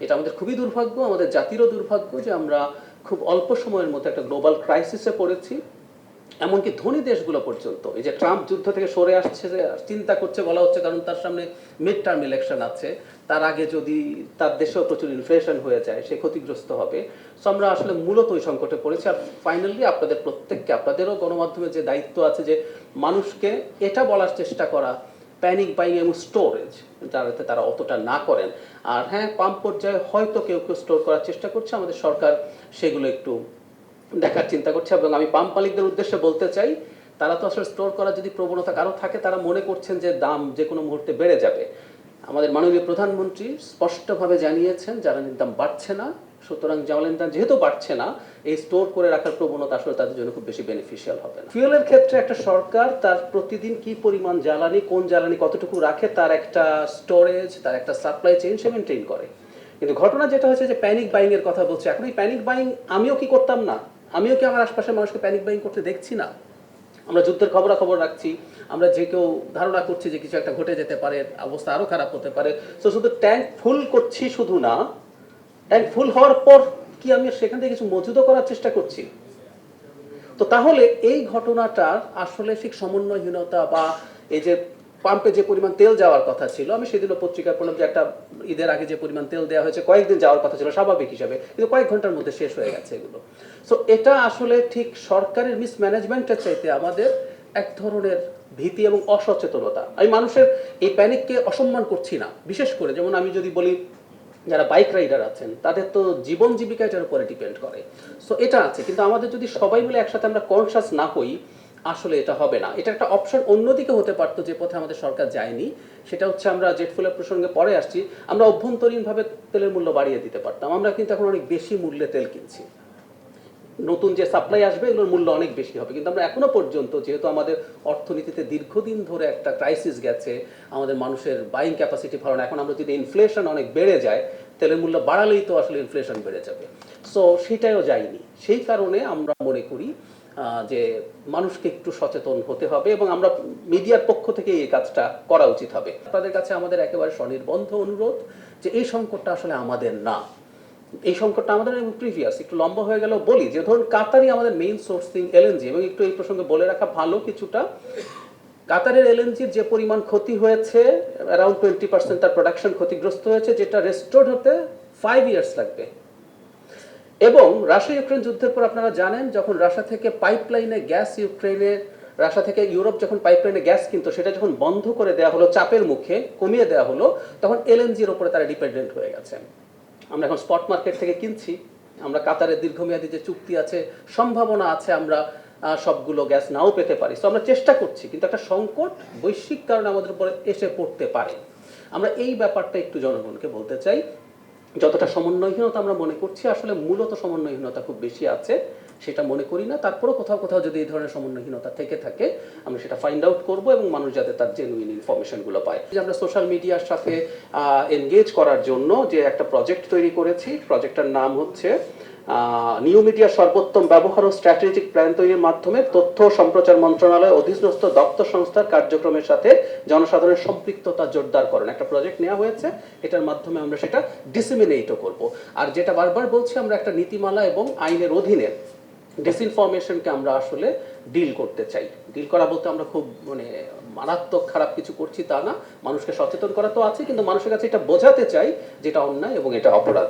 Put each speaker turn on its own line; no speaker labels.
এটা আমাদের খুবই দুর্ভাগ্য, আমাদের জাতিরও দুর্ভাগ্য যে আমরা খুব অল্প সময়ের মধ্যে একটা গ্লোবাল ক্রাইসিসে পড়েছি। এমনকি ধনী দেশগুলো পর্যন্ত এই যে ট্রাম্প যুদ্ধ থেকে সরে আসছে যে চিন্তা করছে বলা হচ্ছে, কারণ তার সামনে মিড টার্ম ইলেকশন আছে, তার আগে যদি তার দেশেও প্রচুর ইনফ্লেশন হয়ে যায় সে ক্ষতিগ্রস্ত হবে। সো আমরা আসলে মূলত ওই সংকটে পড়েছি। আর ফাইনালি আপনাদের প্রত্যেককে, আপনাদেরও গণমাধ্যমের যে দায়িত্ব আছে যে মানুষকে এটা বলার চেষ্টা করা, প্যানিক বাইং এবং স্টোরেজ যাতে তারা অতটা না করেন। আর হ্যাঁ, পাম্প পর্যায়ে হয়তো কেউ কেউ স্টোর করার চেষ্টা করছে, আমাদের সরকার সেগুলো একটু দেখার চিন্তা করছে। এবং আমি পাম্প মালিকদের উদ্দেশ্যে বলতে চাই, তারা তো আসলে স্টোর করার যদি প্রবণতা কারো থাকে, তারা মনে করছেন যে দাম যে কোনো মুহূর্তে বেড়ে যাবে। আমাদের মাননীয় প্রধানমন্ত্রী স্পষ্টভাবে জানিয়েছেন জ্বালানির দাম বাড়ছে না, সুতরাং জ্বালানির দাম যেহেতু বাড়ছে না, এই স্টোর করে রাখার প্রবণতা আসলে তাদের জন্য খুব বেশি বেনিফিশিয়াল হবে না। ফুয়েলের ক্ষেত্রে একটা সরকার তার প্রতিদিন কি পরিমাণ জ্বালানি, কোন জ্বালানি কতটুকু রাখে, তার একটা স্টোরেজ, তার একটা সাপ্লাই চেইন সে মেনটেন করে। কিন্তু ঘটনা যেটা হচ্ছে যে প্যানিক বাইং এর কথা বলছে, এখন এই প্যানিক বাইং আমিও কি করতাম না? আমিও কি আমার আশপাশের মানুষকে প্যানিক বাইং করতে দেখছি না? আমরা যুদ্ধের খবরাখবর রাখছি, আমরা যে কেউ ধারণা করছি যে কিছু একটা ঘটে যেতে পারে, অবস্থা আরো খারাপ হতে পারে। তো শুধু ট্যাঙ্ক ফুল করছি শুধু না, ট্যাঙ্ক ফুল হওয়ার পর কি আমি সেখান থেকে কিছু মজুদও করার চেষ্টা করছি? তো তাহলে এই ঘটনাটার আসলে ঠিক সমন্বয়হীনতা, বা এই যে পাম্পে যে পরিমাণ তেল যাওয়ার কথা ছিল, আমি সেদিনও পত্রিকায় পড়লাম যে একটা ঈদের আগে যে পরিমাণ তেল দেওয়া হয়েছে কয়েকদিন যাওয়ার কথা ছিল স্বাভাবিক হিসাবে, কিন্তু কয়েক ঘন্টার মধ্যে শেষ হয়ে গেছে এগুলো। সো এটা আসলে ঠিক সরকারের মিসম্যানেজমেন্টের চাইতে আমাদের এক ধরনের ভীতি এবং অসচেতনতা। আমি মানুষের এই প্যানিককে অসম্মান করছি না, বিশেষ করে যেমন আমি যদি বলি যারা বাইক রাইডার আছেন তাদের তো জীবন জীবিকা এটার উপরে ডিপেন্ড করে। সো এটা আছে, কিন্তু আমাদের যদি সবাই মিলে একসাথে আমরা কনসাস না হই, আসলে এটা হবে না। এটা একটা অপশন অন্যদিকে হতে পারতো যে পথে আমাদের সরকার যায়নি, সেটা হচ্ছে আমরা জেট ফুয়েলের প্রসঙ্গে পরে আসছি, আমরা অভ্যন্তরীণভাবে তেলের মূল্য বাড়িয়ে দিতে পারতাম। আমরা কিন্তু এখন অনেক বেশি মূল্যে তেল কিনছি, নতুন যে সাপ্লাই আসবে এগুলোর মূল্য অনেক বেশি হবে। কিন্তু আমরা এখনো পর্যন্ত, যেহেতু আমাদের অর্থনীতিতে দীর্ঘদিন ধরে একটা ক্রাইসিস গেছে, আমাদের মানুষের বাইং ক্যাপাসিটি ভালো না, এখন আমরা যদি ইনফ্লেশন অনেক বেড়ে যায়, তেলের মূল্য বাড়ালেই তো আসলে ইনফ্লেশন বেড়ে যাবে। সো সেটাও যায়নি। সেই কারণে আমরা মনে করি যে মানুষকে একটু সচেতন হতে হবে, এবং আমরা মিডিয়ার পক্ষ থেকে এই কাজটা করা উচিত হবে। আপনাদের কাছে আমাদের একেবারে স্বনির্বন্ধ অনুরোধ যে এই সংকটটা আসলে আমাদের না, এই সংকটটা আমাদের প্রিভিয়াস, একটু লম্বা হয়ে গেল বলি যে ধরুন কাতারই আমাদের মেইন সোর্সিং এলএনজি। এবং একটু এই প্রসঙ্গে বলে রাখা ভালো কিছুটা, কাতারের এলএনজির যে পরিমাণ ক্ষতি হয়েছে, অ্যারাউন্ড 20% তার প্রোডাকশন ক্ষতিগ্রস্ত হয়েছে, যেটা রেস্টোর হতে 5 ইয়ার্স লাগবে। এবং রাশিয়া ইউক্রেন যুদ্ধের পর আপনারা জানেন, যখন রাশিয়া থেকে পাইপলাইনে গ্যাস ইউক্রেনে, রাশিয়া থেকে ইউরোপ যখন পাইপলাইনে গ্যাস কিনতো, সেটা যখন বন্ধ করে দেওয়া হলো, চাপের মুখে কমিয়ে দেওয়া হলো, তখন এলএনজির উপরে তারা ডিপেন্ডেন্ট হয়ে গেছে। আমরা এখন স্পট মার্কেট থেকে কিনছি। আমরা কাতারের দীর্ঘমেয়াদী যে চুক্তি আছে, সম্ভাবনা আছে আমরা সবগুলো গ্যাস নাও পেতে পারি। তো আমরা চেষ্টা করছি, কিন্তু একটা সংকট বৈশ্বিক কারণে আমাদের উপরে এসে পড়তে পারে। আমরা এই ব্যাপারটা একটু জনগণকে বলতে চাই। যতটা সমন্বয়হীনতা আমরা মনে করছি, আসলে মূলত সমন্বয়হীনতা খুব বেশি আছে সেটা মনে করি না। তারপরেও কোথাও কোথাও যদি এই ধরনের সমন্বয়হীনতা থেকে থাকে, আমরা সেটা ফাইন্ড আউট করব, এবং মানুষ যাতে তার জেনুইন ইনফরমেশনগুলো পায়। যে আমরা সোশ্যাল মিডিয়ার সাথে এনগেজ করার জন্য যে একটা প্রজেক্ট তৈরি করেছি, প্রজেক্টটার নাম হচ্ছে নিউ মিডিয়ার সর্বোত্তম ব্যবহার ও স্ট্র্যাটেজিক প্ল্যান তৈরির মাধ্যমে তথ্য সম্প্রচার মন্ত্রণালয় অধীনস্থ দপ্তর সংস্থার কার্যক্রমের সাথে জনসাধারণের সম্পৃক্ততা জোরদারকরণ একটা প্রজেক্ট নেওয়া হয়েছে। এটার মাধ্যমে আমরা সেটা ডিসেমিনেটও করব। আর যেটা বারবার বলছি, আমরা একটা নীতিমালা এবং আইনের অধীনে ডিসইনফরমেশনকে আমরা আসলে ডিল করতে চাই। ডিল করা বলতে আমরা খুব মারাত্মক খারাপ কিছু করছি তা না, মানুষকে সচেতন করা তো আছে, কিন্তু মানুষের কাছে এটা বোঝাতে চাই যেটা অন্যায় এবং এটা অপরাধ।